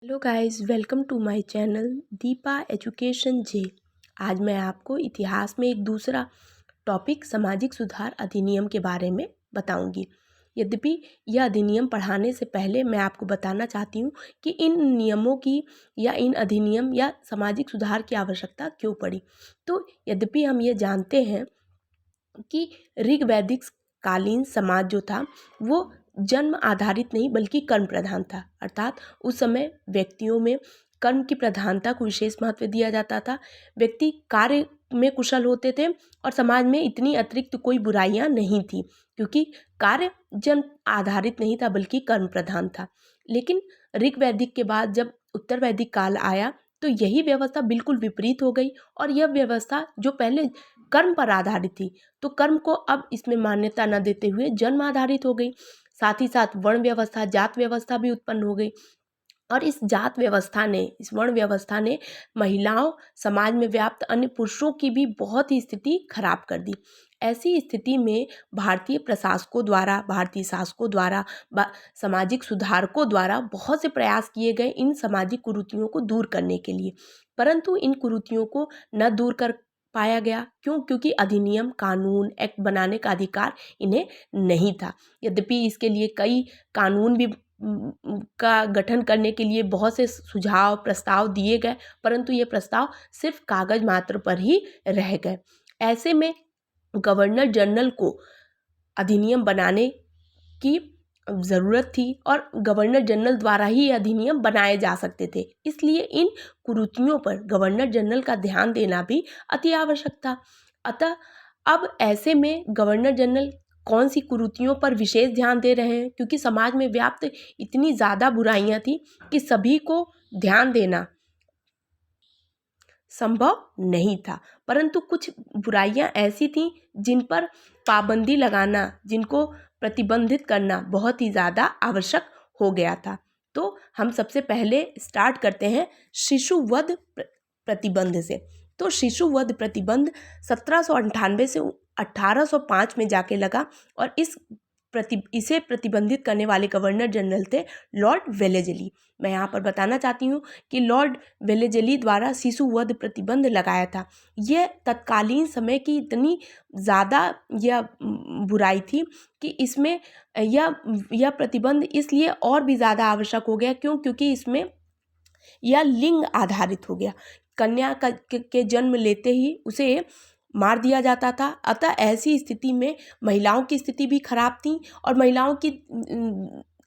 Hello guys, welcome to my channel Deepa education जे। आज मैं आपको इतिहास में एक दूसरा टॉपिक सामाजिक सुधार अधिनियम के बारे में बताऊंगी। यद्यपि यह अधिनियम पढ़ाने से पहले मैं आपको बताना चाहती हूँ कि इन नियमों की या इन अधिनियम या सामाजिक सुधार की आवश्यकता क्यों पड़ी। तो यद्यपि हम ये जानते हैं कि ऋग्वैदिक कालीन समाज जो था वो जन्म आधारित नहीं बल्कि कर्म प्रधान था। अर्थात उस समय व्यक्तियों में कर्म की प्रधानता को विशेष महत्व दिया जाता था। व्यक्ति कार्य में कुशल होते थे और समाज में इतनी अतिरिक्त कोई बुराइयां नहीं थी, क्योंकि कार्य जन्म आधारित नहीं था बल्कि कर्म प्रधान था। लेकिन ऋग्वैदिक के बाद जब उत्तर वैदिक काल आया तो यही व्यवस्था बिल्कुल विपरीत हो गई और यह व्यवस्था जो पहले कर्म पर आधारित थी तो कर्म को अब इसमें मान्यता न देते हुए जन्म आधारित हो गई। साथ ही साथ वर्ण व्यवस्था, जात व्यवस्था भी उत्पन्न हो गई और इस वर्ण व्यवस्था ने महिलाओं, समाज में व्याप्त अन्य पुरुषों की भी बहुत ही स्थिति खराब कर दी। ऐसी स्थिति में भारतीय शासकों द्वारा सामाजिक सुधारकों द्वारा बहुत से प्रयास किए गए इन सामाजिक कुरीतियों को दूर करने के लिए, परंतु इन कुरीतियों को न दूर कर पाया गया। क्योंकि अधिनियम, कानून, एक्ट बनाने का अधिकार इन्हें नहीं था। यद्यपि इसके लिए कई कानून भी का गठन करने के लिए बहुत से सुझाव, प्रस्ताव दिए गए, परंतु ये प्रस्ताव सिर्फ कागज मात्र पर ही रह गए। ऐसे में गवर्नर जनरल को अधिनियम बनाने की ज़रूरत थी और गवर्नर जनरल द्वारा ही अधिनियम बनाए जा सकते थे। इसलिए इन कुरीतियों पर गवर्नर जनरल का ध्यान देना भी अति आवश्यक था। अतः अब ऐसे में गवर्नर जनरल कौन सी कुरीतियों पर विशेष ध्यान दे रहे हैं, क्योंकि समाज में व्याप्त इतनी ज़्यादा बुराइयां थी कि सभी को ध्यान देना संभव नहीं था। परंतु कुछ बुराइयां ऐसी थीं जिन पर पाबंदी लगाना, जिनको प्रतिबंधित करना बहुत ही ज़्यादा आवश्यक हो गया था। तो हम सबसे पहले स्टार्ट करते हैं शिशु वध प्रतिबंध से। तो शिशु वध प्रतिबंध 1798 से 1805 में जाके लगा और इसे प्रतिबंधित करने वाले गवर्नर जनरल थे लॉर्ड वेलेजली। मैं यहाँ पर बताना चाहती हूँ कि लॉर्ड वेलेजली द्वारा शिशु वध प्रतिबंध लगाया था। यह तत्कालीन समय की इतनी ज़्यादा यह बुराई थी कि इसमें यह प्रतिबंध इसलिए और भी ज़्यादा आवश्यक हो गया। क्योंकि इसमें यह लिंग आधारित हो गया। कन्या के जन्म लेते ही उसे मार दिया जाता था। अतः ऐसी स्थिति में महिलाओं की स्थिति भी खराब थी और महिलाओं की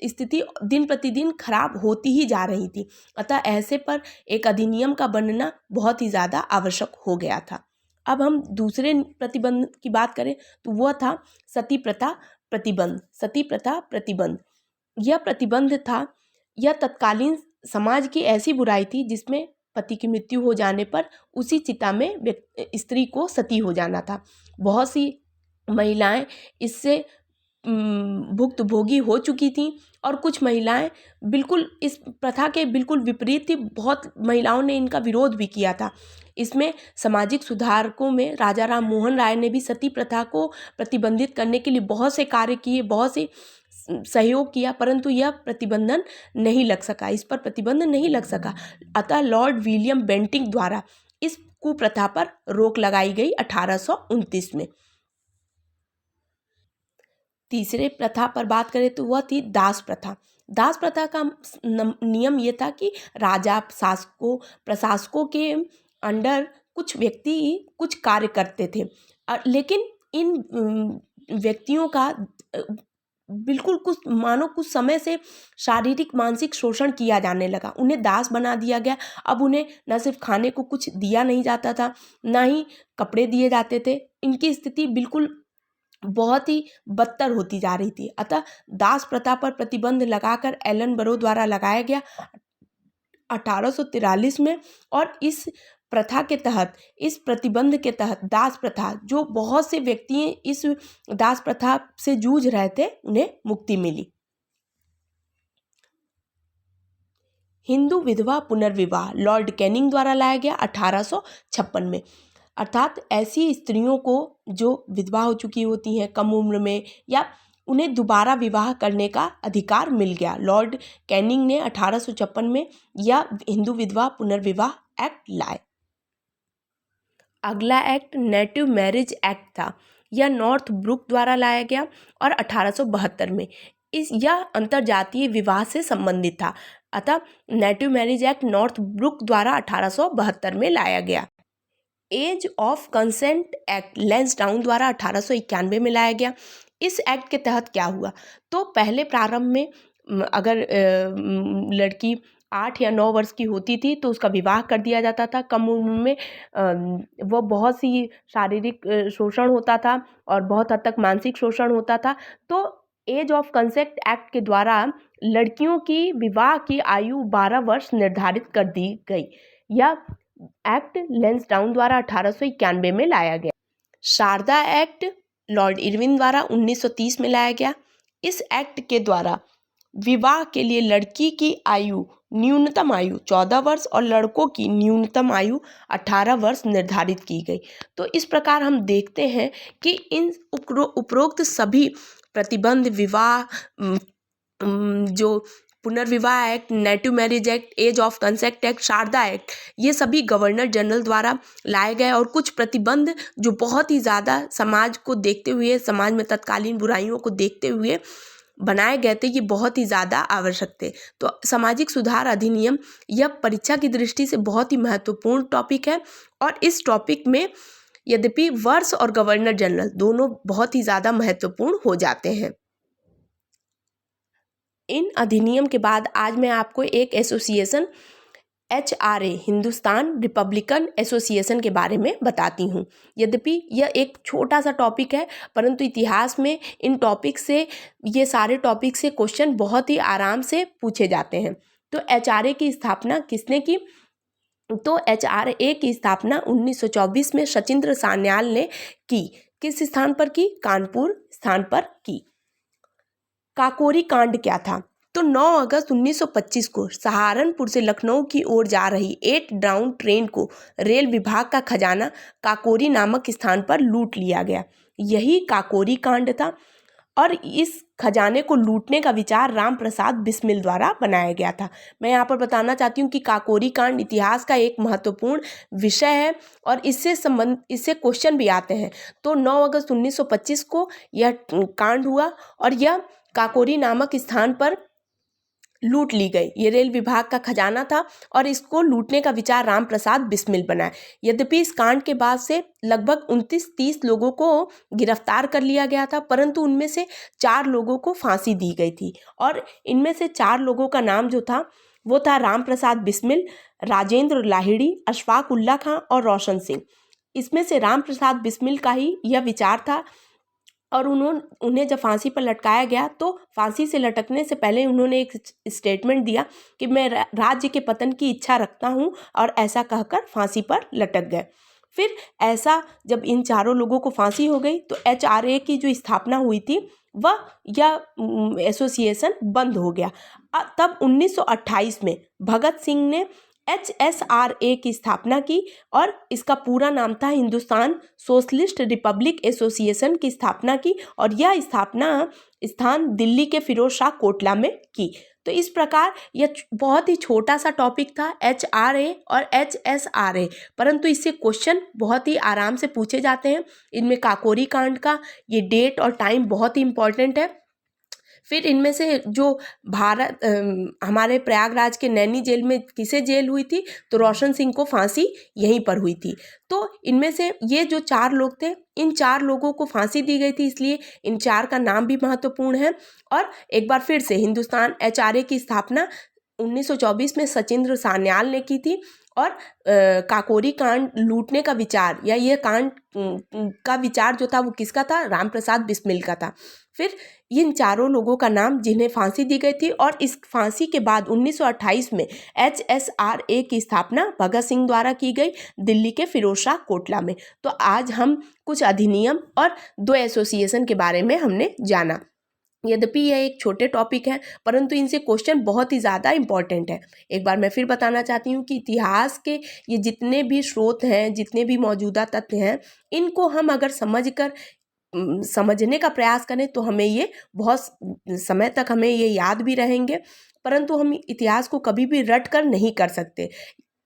स्थिति दिन प्रतिदिन खराब होती ही जा रही थी। अतः ऐसे पर एक अधिनियम का बनना बहुत ही ज़्यादा आवश्यक हो गया था। अब हम दूसरे प्रतिबंध की बात करें तो वह था सती प्रथा प्रतिबंध। यह प्रतिबंध था, यह तत्कालीन समाज की ऐसी बुराई थी जिसमें पति की मृत्यु हो जाने पर उसी चिता में स्त्री को सती हो जाना था। बहुत सी महिलाएं इससे भुक्तभोगी हो चुकी थीं और कुछ महिलाएं बिल्कुल इस प्रथा के बिल्कुल विपरीत थी। बहुत महिलाओं ने इनका विरोध भी किया था। इसमें सामाजिक सुधारकों में राजा राम मोहन राय ने भी सती प्रथा को प्रतिबंधित करने के लिए बहुत से कार्य किए, बहुत से सहयोग किया, परंतु यह प्रतिबंध नहीं लग सका। अतः लॉर्ड विलियम बेंटिंक द्वारा इस कुप्रथा पर रोक लगाई गई 1829 में। तीसरे प्रथा पर बात करें तो वह थी दास प्रथा। दास प्रथा का नियम यह था कि राजा, प्रशासकों के अंडर कुछ व्यक्ति कुछ कार्य करते थे, लेकिन इन व्यक्तियों का बिल्कुल कुछ समय से शारीरिक मानसिक शोषण किया जाने लगा। उन्हें दास बना दिया गया। अब उन्हें न सिर्फ खाने को कुछ दिया नहीं जाता था, ना ही कपड़े दिए जाते थे। इनकी स्थिति बिल्कुल बहुत ही बदतर होती जा रही थी। अतः दास प्रथा पर प्रतिबंध लगाकर एलन बरो द्वारा लगाया गया 1843 में। और इस प्रतिबंध के तहत दास प्रथा, जो बहुत से व्यक्ति इस दास प्रथा से जूझ रहे थे, उन्हें मुक्ति मिली। हिंदू विधवा पुनर्विवाह लॉर्ड कैनिंग द्वारा लाया गया 1856 में। अर्थात ऐसी स्त्रियों को जो विधवा हो चुकी होती हैं कम उम्र में, या उन्हें दोबारा विवाह करने का अधिकार मिल गया। लॉर्ड कैनिंग ने 1856 में यह हिंदू विधवा पुनर्विवाह एक्ट लाए। अगला एक्ट नेटिव मैरिज एक्ट था। यह नॉर्थ ब्रुक द्वारा लाया गया और 1872 में यह अंतरजातीय विवाह से संबंधित था। अतः native marriage act Northbrook द्वारा 1872 में लाया गया। Age of consent act Lansdowne द्वारा 1891 में लाया गया। इस एक्ट के तहत क्या हुआ, तो पहले प्रारंभ में अगर लड़की 8 या 9 वर्ष की होती थी तो उसका विवाह कर दिया जाता था। कम उम्र में वो बहुत सी शारीरिक शोषण होता था और बहुत हद तक मानसिक शोषण होता था। तो एज ऑफ कंसेंट एक्ट के द्वारा लड़कियों की विवाह की आयु 12 वर्ष निर्धारित कर दी गई। यह एक्ट लैंसडाउन द्वारा 1891 में लाया गया। शारदा एक्ट लॉर्ड इरविन द्वारा 1930 में लाया गया। इस एक्ट के द्वारा विवाह के लिए लड़की की आयु न्यूनतम आयु 14 वर्ष और लड़कों की न्यूनतम आयु 18 वर्ष निर्धारित की गई। तो इस प्रकार हम देखते हैं कि इन उपरोक्त सभी प्रतिबंध, विवाह, जो पुनर्विवाह act, native marriage act, age of consent act, Sharda act, ये सभी गवर्नर जनरल द्वारा लाए गए और कुछ प्रतिबंध जो बहुत ही ज़्यादा समाज को देखते हुए, समाज में तत्कालीन बुराइयों को देखते हुए बनाए गए थे, ये बहुत ही ज़्यादा आवश्यक थे। तो सामाजिक सुधार अधिनियम यह परीक्षा की दृष्टि से बहुत ही महत्वपूर्ण टॉपिक है और इस टॉपिक में यद्यपि वर्ष और गवर्नर जनरल दोनों बहुत ही ज़्यादा महत्वपूर्ण हो जाते हैं। इन अधिनियम के बाद आज मैं आपको एक association HRA Hindustan Republican association के बारे में बताती हूँ। यद्यपि यह एक छोटा सा टॉपिक है, परंतु इतिहास में इन टॉपिक से, ये सारे टॉपिक से क्वेश्चन बहुत ही आराम से पूछे जाते हैं। तो HRA की स्थापना किसने की, तो HRA की स्थापना 1924 में सचिंद्र सान्याल ने की। किस स्थान पर की, कानपुर स्थान पर की। काकोरी कांड क्या था, तो 9 अगस्त 1925 को सहारनपुर से लखनऊ की ओर जा रही 8 डाउन ट्रेन को रेल विभाग का खजाना काकोरी नामक स्थान पर लूट लिया गया। यही काकोरी कांड था और इस खजाने को लूटने का विचार राम प्रसाद बिस्मिल द्वारा बनाया गया था। मैं यहाँ पर बताना चाहती हूँ कि काकोरी कांड इतिहास का एक महत्वपूर्ण विषय है और इससे क्वेश्चन भी आते हैं। तो 9 अगस्त 1925 को यह कांड हुआ और यह काकोरी नामक स्थान पर लूट ली गई। ये रेल विभाग का खजाना था और इसको लूटने का विचार राम प्रसाद बिस्मिल बनाए। यद्यपि इस कांड के बाद से लगभग 29-30 लोगों को गिरफ्तार कर लिया गया था, परंतु उनमें से 4 लोगों को फांसी दी गई थी और इनमें से 4 लोगों का नाम जो था वो था राम प्रसाद बिस्मिल, राजेंद्र लाहिड़ी, अशफाक उल्ला खां और रोशन सिंह। इसमें से राम प्रसाद बिस्मिल का ही यह विचार था और उन्हें जब फांसी पर लटकाया गया तो फांसी से लटकने से पहले उन्होंने एक स्टेटमेंट दिया कि मैं राज्य के पतन की इच्छा रखता हूं, और ऐसा कहकर फांसी पर लटक गए। फिर ऐसा जब इन चारों लोगों को फांसी हो गई तो HRA की जो स्थापना हुई थी यह एसोसिएशन बंद हो गया। तब 1928 में भगत सिंह ने HSRA की स्थापना की और इसका पूरा नाम था हिंदुस्तान सोशलिस्ट रिपब्लिक एसोसिएशन की स्थापना की और यह स्थापना स्थान दिल्ली के फिरोज शाह कोटला में की। तो इस प्रकार यह बहुत ही छोटा सा टॉपिक था HRA और HSRA, परंतु इससे क्वेश्चन बहुत ही आराम से पूछे जाते हैं। इनमें काकोरी कांड का ये डेट और टाइम बहुत ही इम्पोर्टेंट है। फिर इनमें से जो हमारे प्रयागराज के नैनी जेल में किसे जेल हुई थी, तो रोशन सिंह को फांसी यहीं पर हुई थी। तो इनमें से ये जो 4 लोग थे, इन 4 लोगों को फांसी दी गई थी, इसलिए इन 4 का नाम भी महत्वपूर्ण है। और एक बार फिर से हिंदुस्तान HRA की स्थापना 1924 में सचिंद्र सान्याल ने की थी और काकोरी कांड लूटने का विचार या ये कांड का विचार जो था वो किसका था, राम प्रसाद बिस्मिल का था। फिर इन चारों लोगों का नाम जिन्हें फांसी दी गई थी और इस फांसी के बाद 1928 में HSRA की स्थापना भगत सिंह द्वारा की गई दिल्ली के फिरोज शाह कोटला में। तो आज हम कुछ अधिनियम और 2 एसोसिएशन के बारे में हमने जाना। यद्यपि यह एक छोटे टॉपिक हैं, परंतु इनसे क्वेश्चन बहुत ही ज़्यादा इम्पॉर्टेंट है। एक बार मैं फिर बताना चाहती हूँ कि इतिहास के ये जितने भी स्रोत हैं, जितने भी मौजूदा तथ्य हैं, इनको हम अगर समझकर समझने का प्रयास करें तो हमें ये बहुत समय तक हमें ये याद भी रहेंगे, परंतु हम इतिहास को कभी भी रट कर नहीं कर सकते।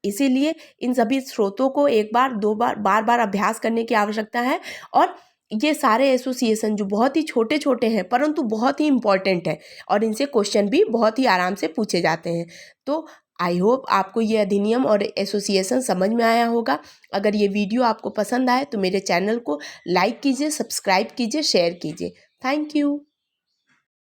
इसीलिए इन सभी स्रोतों को एक बार, दो बार, बार-बार अभ्यास करने की आवश्यकता है। और ये सारे एसोसिएशन जो बहुत ही छोटे-छोटे हैं परंतु बहुत ही इम्पोर्टेंट है और इनसे क्वेश्चन भी बहुत ही आराम से पूछे जाते हैं। तो आई होप आपको ये अधिनियम और एसोसिएशन समझ में आया होगा। अगर ये वीडियो आपको पसंद आए तो मेरे चैनल को लाइक कीजिए, सब्सक्राइब कीजिए, शेयर कीजिए। Thank you.